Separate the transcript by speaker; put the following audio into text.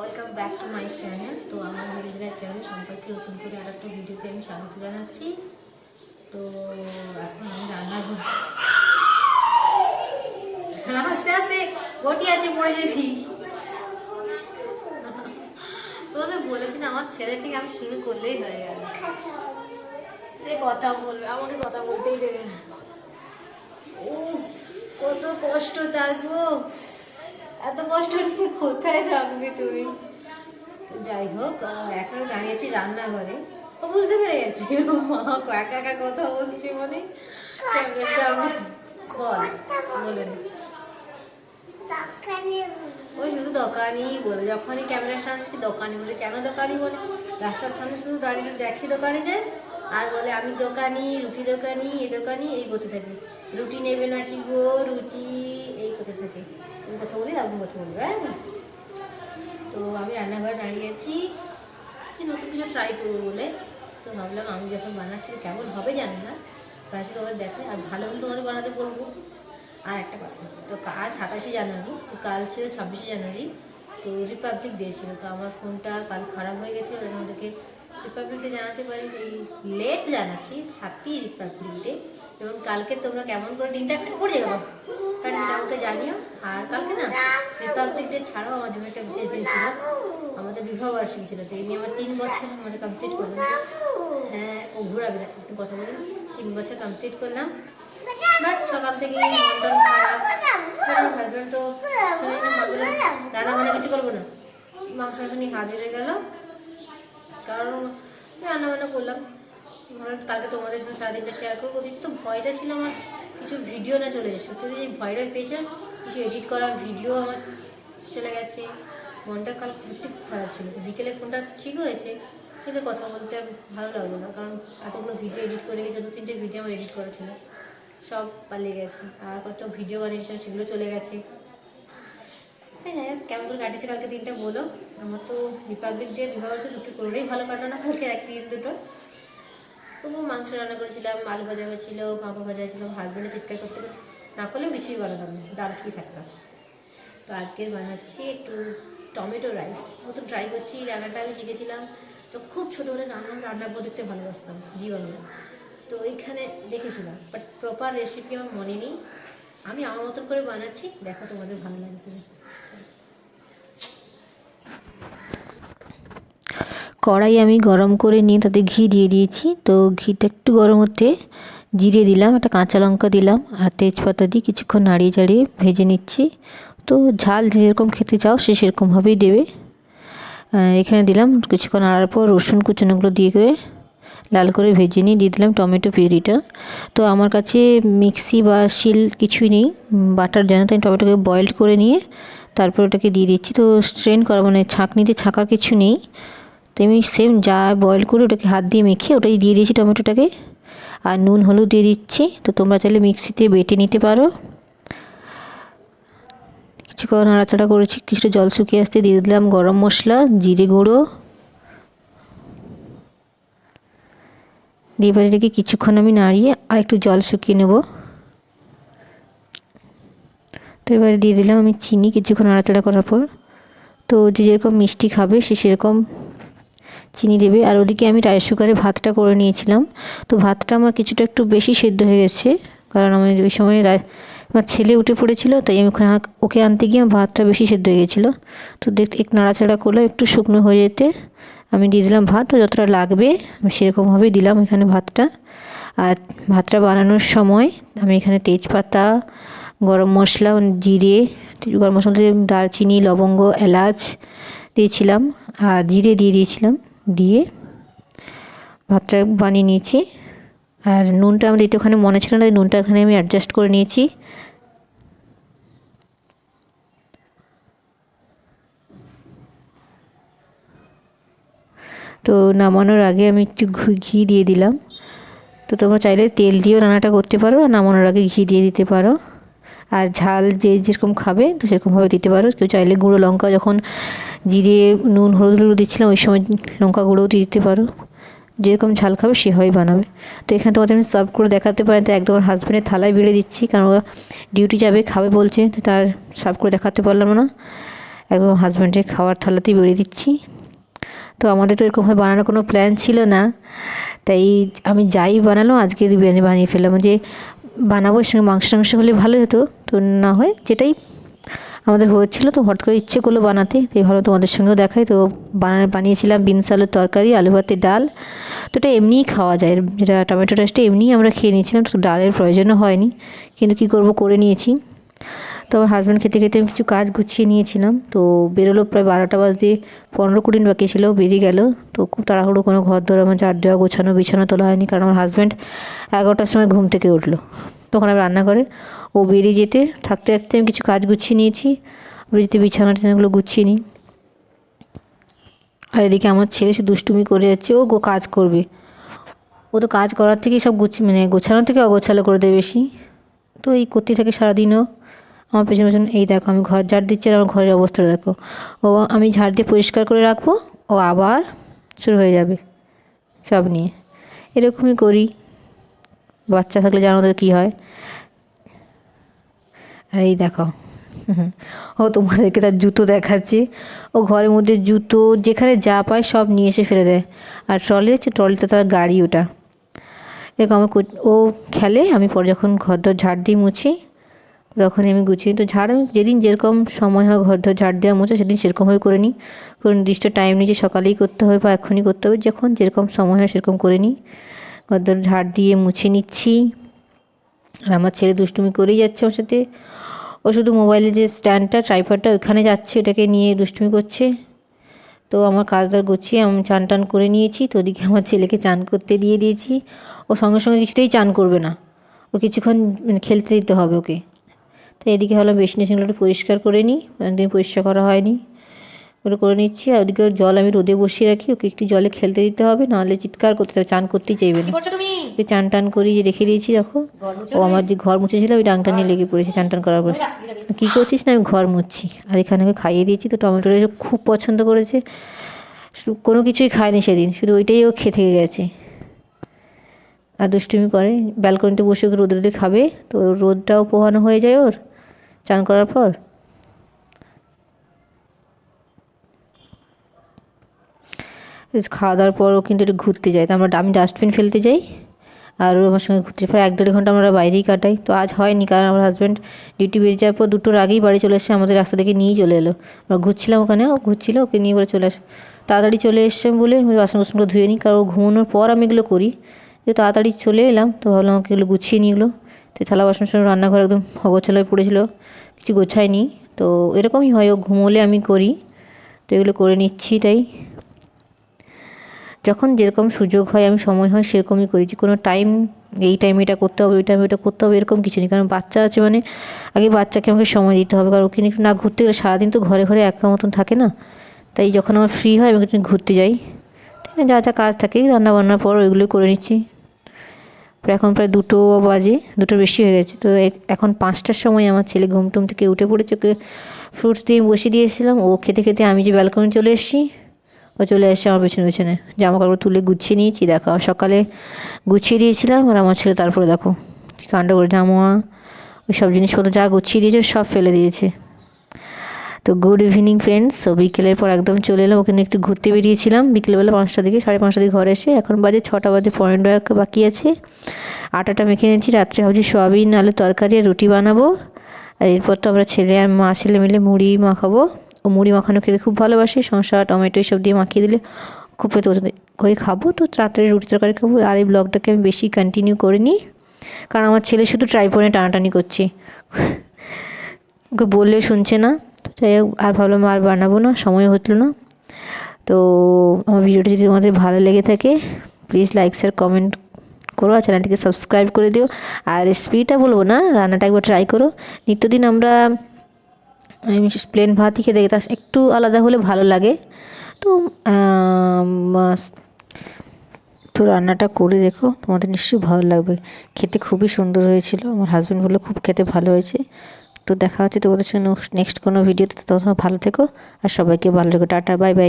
Speaker 1: Welcome back to my channel. তো আমার village life channel সম্পর্কে নতুন করে আর একটা ভিডিওতে আমি স্বাগত জানাচ্ছি। তো এখন আমি রান্না করি, আস্তে আস্তে বটি আছে পড়ে যাবি। তোদের বলেছি না, আমার ছেলে ঠিক আমি শুরু করলেই হয়ে গেল, সে কথা বলবে, আমাকে কথা বলতেই দেবে না। ও কত কষ্ট তার গো, এত কষ্ট নিয়ে কোথায় রাখবে তুমি? যাই হোক, এখনো দাঁড়িয়েছি রান্নাঘরে। ও বুঝতে পেরে গেছি মা একা একা কথা বলছি, মানে ক্যামেরার সামনে। বলেন ওই শুধু দোকানই বলে, যখনই ক্যামেরার সামনে দোকানি বলে। কেন দোকানি বলে? রাস্তার সামনে শুধু দাঁড়িয়ে দেখি দোকানিদের, আর বলে আমি দোকানি, রুটি দোকানি, এ দোকানি, এই করতে থাকে। রুটি নেবে নাকি গো, রুটি, এই করতে থাকে। তুমি কথা বলি, আপনি কথা বলবে। হ্যাঁ, তো আমি রান্নাঘরে দাঁড়িয়েছি, কি নতুন কিছু ট্রাই করবো বলে। তো ভাবলাম আমি যখন বানাচ্ছি কেমন হবে জানি না, বানাচ্ছি তোমাদের দেখে, আর ভালো হলে তোমাদের বানাতে বলবো। আর একটা কথা, তো আজ 27শে জানুয়ারি, তো কাল ছিল 26শে জানুয়ারি, তো রিপাবলিক ডে ছিল। তো আমার ফোনটা কাল খারাপ হয়ে গেছে, ওই আমাদেরকে রিপাবলিক ডে জানাতে পারি, লেট জানাচ্ছি, হ্যাপি রিপাবলিক ডে। এবং কালকে তোমরা কেমন করে দিনটা একটু পড়ে যাবো, কারণ আমাকে জানিও। আর কালকে না রিপাবলিক ডে ছাড়াও আমার জন্য একটা বিশেষ দিন ছিল, আমাদের বিবাহবার্ষিকী ছিল। তো এই নিয়ে আমার 3 বছর মানে কমপ্লিট করলাম। হ্যাঁ, ও ঘোরাবে না, একটু কথা বলুন। 3 বছর কমপ্লিট করলাম, বাট সকাল থেকে মন খারাপ। আমার হাজব্যান্ড তো রান্না বান্না কিছু করবো না, মাংস নিয়ে হাজির হয়ে গেল, কারণ রান্না বান্না করলাম। কালকে তোমাদের সঙ্গে সারাদিনটা শেয়ার করবো দিচ্ছি। তো ভয়টা ছিল আমার কিছু ভিডিও না চলে যায়, সত্যি এই ভয়টা পেয়েছিলাম, কিছু এডিট করা ভিডিও আমার চলে গেছে। মনটা কাল সত্যি খুব খারাপ ছিল। বিকেলে ফোনটা ঠিক হয়েছে, কিন্তু কথা বলতে আর ভালো লাগলো না, কারণ এতগুলো ভিডিও এডিট করে গেছে, 2-3টে ভিডিও আমার এডিট করা ছিল, সব পালিয়ে গেছে। আর কত ভিডিও বানিয়েছিলাম সেগুলো চলে গেছে। তাই যাই হোক, কেমন করে কাটিয়েছে কালকে দিনটা বলো। আমার তো রিপাবলিক ডে বিবাহবার্ষিকী দুটো করলেই ভালো কাটো না, কালকে একদিন দুটো। তবুও মাংস রান্না করেছিলাম, আলু ভাজা হয়েছিল, পাঁপড় ভাজা হয়েছিল। হাজব্যান্ডে চিৎকার করতে করতে না করলেও কিছুই বানাতাম না, ডাল খেয়ে থাকতাম। তো আজকের বানাচ্ছি একটু টমেটো রাইস, নতুন ট্রাই করছি। রান্নাটা আমি শিখেছিলাম তো খুব ছোটোবেলায় রান্না দেখতে ভালোবাসতাম জীবনে, তো ওইখানে দেখেছিলাম, বাট প্রপার রেসিপি আমার মনে নেই। আমি আমার মতন করে বানাচ্ছি, দেখো তোমাদের ভালো লাগবে।
Speaker 2: কড়াই আমি গরম করে নিয়ে তাতে ঘি দিয়ে দিয়েছি। তো ঘিটা একটু গরম হতে জিরে দিলাম, একটা কাঁচা লঙ্কা দিলাম, আর তেজপাতা দিয়ে কিছুক্ষণ নাড়িয়ে চাড়িয়ে ভেজে নিচ্ছি। তো ঝাল যেরকম খেতে চাও সে সেরকমভাবেই দেবে। এখানে দিলাম কিছুক্ষণ নাড়ার পর রসুন কুচানোগুলো দিয়ে করে লাল করে ভেজে নিয়ে দিয়ে দিলাম টমেটো পিউরিটা। তো আমার কাছে মিক্সি বা শিল কিছুই নেই বাটার জন্য, তাই টমেটোকে বয়েল করে নিয়ে তারপর ওটাকে দিয়ে দিচ্ছি। তো স্ট্রেন করা মানে ছাঁকনিতে ছাঁকার কিছু নেই, তো আমি সেম যা বয়েল করে ওটাকে হাত দিয়ে মেখে ওটাই দিয়ে দিয়েছি টমেটোটাকে, আর নুন হলুদ দিয়ে দিচ্ছি। তো তোমরা চাইলে মিক্সিতে বেটে নিতে পারো। কিছুক্ষণ নাড়াচাড়া করেছি, কিছুটা জল শুকিয়ে আসতে দিয়ে দিলাম গরম মশলা, জিরে গুঁড়ো দিয়ে এবার এটাকে কিছুক্ষণ আমি নাড়িয়ে আর একটু জল শুকিয়ে নেব। তো এবারে দিয়ে দিলাম আমি চিনি কিছুক্ষণ নাড়াচাড়া করার পর। তো যে যেরকম মিষ্টি খাবে সে সেরকম চিনি দেবে। আর ওদিকে আমি রাইস কুকারে ভাতটা করে নিয়েছিলাম। তো ভাতটা আমার কিছুটা একটু বেশি সেদ্ধ হয়ে গেছে, কারণ আমি ওই সময় আমার ছেলে উঠে পড়েছিল, তাই আমি ওকে আনতে গিয়ে আমার ভাতটা বেশি সেদ্ধ হয়ে গেছিলো। তো দেখতে একটু নাড়াচাড়া করলাম, একটু শুকনো হয়ে যেতে আমি দিয়ে দিলাম ভাত। তো যতটা লাগবে আমি সেরকমভাবেই দিলাম এখানে ভাতটা। আর ভাতটা বানানোর সময় আমি এখানে তেজপাতা, গরম মশলা, জিরে, গরম মশলা দারচিনি, লবঙ্গ, এলাচ দিয়েছিলাম, আর জিরে দিয়ে দিয়েছিলাম, দিয়ে ভাতটা বানিয়ে নিয়েছি। আর নুনটা আমার দিতে ওখানে মনে ছিল না, নুনটা এখানে আমি অ্যাডজাস্ট করে নিয়েছি। তো নামানোর আগে আমি একটু ঘি দিয়ে দিলাম। তো তোমরা চাইলে তেল দিয়েও রান্নাটা করতে পারো, আর নামানোর আগে ঘি দিয়ে দিতে পারো। আর ঝাল যে যেরকম খাবে তো সেরকমভাবে দিতে পারো। কেউ চাইলে গুঁড়ো লঙ্কা, যখন জিরে নুন হলুদ দিচ্ছিলাম ওই সময় লঙ্কা গুঁড়োও দিয়ে দিতে পারো, যেরকম ঝাল খাবে সেভাবেই বানাবে। তো এখানে তোমাদের আমি সার্ভ করে দেখাতে পারি, তো একদম হাজব্যান্ডের থালায় বেড়ে দিচ্ছি, কারণ ও ডিউটি যাবে, খাবে বলছে, তো তার সার্ভ করে দেখাতে পারলাম না। একদম হাজব্যান্ডের খাওয়ার থালাতেই বেরিয়ে দিচ্ছি। তো আমাদের তো এরকমভাবে বানানোর কোনো প্ল্যান ছিল না, তাই আমি যাই বানালাম আজকে বিরিয়ানি বানিয়ে ফেললাম। যে বানাবো এর সঙ্গে মাংস টাংস হলে ভালো হতো, তো না হয় যেটাই আমাদের হয়েছিল, তো হঠাৎ করে ইচ্ছে করলো বানাতে, তাই ভালো তোমাদের সঙ্গেও দেখাই। তো বানিয়েছিলাম বিনস আলুর তরকারি, আলু ভাতের ডাল। তো এটা এমনিই খাওয়া যায়, যেটা টমেটো রাইসটা এমনিই আমরা খেয়ে নিয়েছিলাম, তো ডালের প্রয়োজনও হয়নি, কিন্তু কী করবো করে নিয়েছি। তো আমার হাজব্যান্ড খেতে খেতে আমি কিছু কাজ গুছিয়ে নিয়েছিলাম। তো বেরোলো প্রায় 12টা বাজতে 15-20 মিনিট বাকি ছিল, বেরিয়ে গেল। তো খুব তাড়াহুড়ো কোনো ঘর ধরে আমার ঝাড় দেওয়া, গোছানো, বিছানা তোলা হয়নি, কারণ আমার হাজব্যান্ড 11টার সময় ঘুম থেকে উঠলো, তখন আমি রান্না করে ও বেরিয়ে যেতে থাকতে থাকতে আমি কিছু কাজ গুছিয়ে নিয়েছি। যেতে বিছানা টিছানাগুলো গুছিয়ে নিই। আর এদিকে আমার ছেলে সে দুষ্টুমি করে যাচ্ছে, ও কাজ করবে, ও তো কাজ করার থেকেই সব গোছানো থেকে অগোছালো করে দেয় বেশি। তো এই করতেই থাকে সারাদিনও আমার পেছনে পেছনে। এই দেখো আমি ঘর ঝাড় দিচ্ছি আর আমার ঘরের অবস্থাটা দেখো। ও আমি ঝাড় দিয়ে পরিষ্কার করে রাখবো, ও আবার শুরু হয়ে যাবে সব নিয়ে। এরকমই করি, বাচ্চা থাকলে জানো তো কী হয়। আর এই দেখো ও তোমাদেরকে তার জুতো দেখাচ্ছে। ও ঘরের মধ্যে জুতো যেখানে যা পায় সব নিয়ে এসে ফেলে দেয়। আর ট্রলিতে তার গাড়ি ওটা। এরকম ও খেলে, আমি পরে যখন ঘর দর ঝাড় দিই মুছি তখনই আমি গুছিয়ে। তো আমি যেদিন যেরকম সময় হয় ঘর দর ঝাড় দেওয়া মোছা সেদিন সেরকমভাবে করে নিই। কোনো নির্দিষ্ট টাইম নেই যে সকালেই করতে হবে বা এখনই করতে হবে, যখন যেরকম সময় হয় সেরকম করে নিই। ঘর দর ঝাড় দিয়ে মুছে নিচ্ছি। আর আমার ছেলে দুষ্টুমি করেই যাচ্ছে ওর সাথে। ও শুধু মোবাইলের যে স্ট্যান্ডটা, ট্রাইপডটা ওখানে যাচ্ছে, ওটাকে নিয়ে দুষ্টুমি করছে। তো আমার কাজটা গুছিয়ে আমি চান টান করে নিয়েছি। তো ওদিকে আমার ছেলেকে চান করতে দিয়ে দিয়েছি। ও সঙ্গে সঙ্গে কিছুতেই চান করবে না, ও কিছুক্ষণ খেলতে দিতে হবে ওকে। তো এদিকে হলো বেসিন টেসিনগুলো একটু পরিষ্কার করে নিই, অনেকদিন পরিষ্কার করা হয়নি, ওগুলো করে নিচ্ছি। আর ওদিকে জল আমি রোদে বসিয়ে রাখি, ওকে একটু জলে খেলতে দিতে হবে, নাহলে চিৎকার করতে হবে, চান করতেই চাইবে না। চান টান করি যে রেখে দিয়েছি দেখো। ও আমার যে ঘর মুছেছিল ওই ডাংটা নিয়ে লেগে পড়েছে চান টান করার পর। কী করছিস? না আমি ঘর মুছছি। আর এখানে ওকে খাইয়ে দিয়েছি। তো টমেটোটা খুব পছন্দ করেছে, কোনো কিছুই খায়নি সেদিন, শুধু ওইটাই ও খেয়ে থেকে গেছে। আর দুষ্টুমি করে, ব্যালকনিতে বসে ওকে রোদে রোদে খাবে, তো রোদটাও পোহানো হয়ে যায় ওর চান করার পর। খাওয়া দাওয়ার পরও কিন্তু একটু ঘুরতে যাই, তো আমি ডাস্টবিন ফেলতে যাই আর ও আমার সঙ্গে ঘুরতে। প্রায় 1-1.5 ঘন্টা আমরা বাইরেই কাটাই। তো আজ হয়নি, কারণ আমার হাজব্যান্ড ডিউটি বেরিয়ে যাওয়ার পর 2টোর আগেই বাড়ি চলে এসেছে, আমাদের রাস্তা থেকে নিয়েই চলে এলো। আমরা ঘুরছিলাম ওখানে, ও ঘুরছিল, ওকে নিয়ে বলে চলে আসে। তাড়াতাড়ি চলে এসছে বলে আমি বাসনগুলো ধুয়ে নিই, কারণ ও ঘুমানোর পর আমি এগুলো করি। যে তাড়াতাড়ি চলে এলাম, তো ভাবলাম আমাকে এগুলো গুছিয়ে নিই। এগুলো তো থালা বাসন রান্নাঘর একদম অগোছালো হয়ে পড়েছিল, কিছু গোছায়নি। তো এরকমই হয়, ও ঘুমোলে আমি করি, তো এগুলো করে নিচ্ছি। তাই যখন যেরকম সুযোগ হয়, আমি সময় হয় সেরকমই করি, যে কোনো টাইম এই টাইমে এটা করতে হবে, ওই টাইমে এটা করতে হবে এরকম কিছু নেই। কারণ বাচ্চা আছে মানে আগে বাচ্চাকে আমাকে সময় দিতে হবে, কারণ ওকে একটু না ঘুরতে গেলে সারাদিন তো ঘরে ঘরে একা মতন থাকে না। তাই যখন আমার ফ্রি হয় আমি একটু ঘুরতে যাই, ঠিক আছে, যা যা কাজ থাকে রান্না বান্নার পর ওইগুলোই করে নিচ্ছি। এখন প্রায় 2টো বাজে, 2টোর বেশি হয়ে গেছে। তো এখন 5টার সময় আমার ছেলে ঘুম টুম থেকে উঠে পড়েছে, ওকে ফ্রুটস দিয়ে বসিয়ে দিয়েছিলাম। ও খেতে খেতে আমি যে ব্যালকনি চলে এসেছি, ও চলে এসছে আমার পেছনে পেছনে। জামা কাপড় তুলে গুছিয়ে নিয়েছি, দেখো সকালে গুছিয়ে দিয়েছিলাম, আর আমার ছেলে তারপরে দেখো কী কাণ্ড করে, জামা ওই সব জিনিসপত্র যা গুছিয়ে দিয়েছে সব ফেলে দিয়েছে। তো গুড ইভিনিং ফ্রেন্ডস। তো বিকেলের পর একদম চলে এলাম, ওখানে একটু ঘুরতে বেরিয়েছিলাম বিকেলবেলা 5টার দিকে, 5:30 দিকে ঘরে এসে এখন বাজে 6টা বাজে, পয়েন্ট বাকি আছে। আটাটা মেখে নিয়েছি, রাত্রে ভাবছি সোয়াবিন আলু তরকারি আর রুটি বানাবো। আর এরপর তো আমরা ছেলে আর মা ছেলে মিলে মুড়ি মাখাবো। ও মুড়ি মাখানো খেতে খুব ভালোবাসে, শসা টমেটো এসব দিয়ে মাখিয়ে দিলে খুব পেতে করে খাবো। তো রাত্রে রুটি তরকারি খাবো। আর এই ব্লগটাকে আমি বেশি কন্টিনিউ করিনি, কারণ আমার ছেলে শুধু ট্রাইপডে টানাটানি করছে, ওকে বললেও শুনছে না। তো যাই হোক, আর ভাবলাম আর বানাবো না, সময় হতো না। তো আমার ভিডিওটা যদি তোমাদের ভালো লেগে থাকে প্লিজ লাইক শেয়ার কমেন্ট করো, আর চ্যানেলটিকে সাবস্ক্রাইব করে দিও। আর রেসিপিটা বলবো না, রান্নাটা একবার ট্রাই করো। নিত্যদিন আমরা প্লেন ভাতই খেতে, তার একটু আলাদা হলে ভালো লাগে। তো তো রান্নাটা করে দেখো, তোমাদের নিশ্চয়ই ভালো লাগবে, খেতে খুবই সুন্দর হয়েছিল। আমার হাজব্যান্ড বললো খুব খেতে ভালো হয়েছে। তো দেখা হচ্ছে তোমাদের সঙ্গে নেক্সট কোনো ভিডিওতে। তোমরা ভালো থেকো আর সবাইকে ভালো রেখো। Tata, bye bye.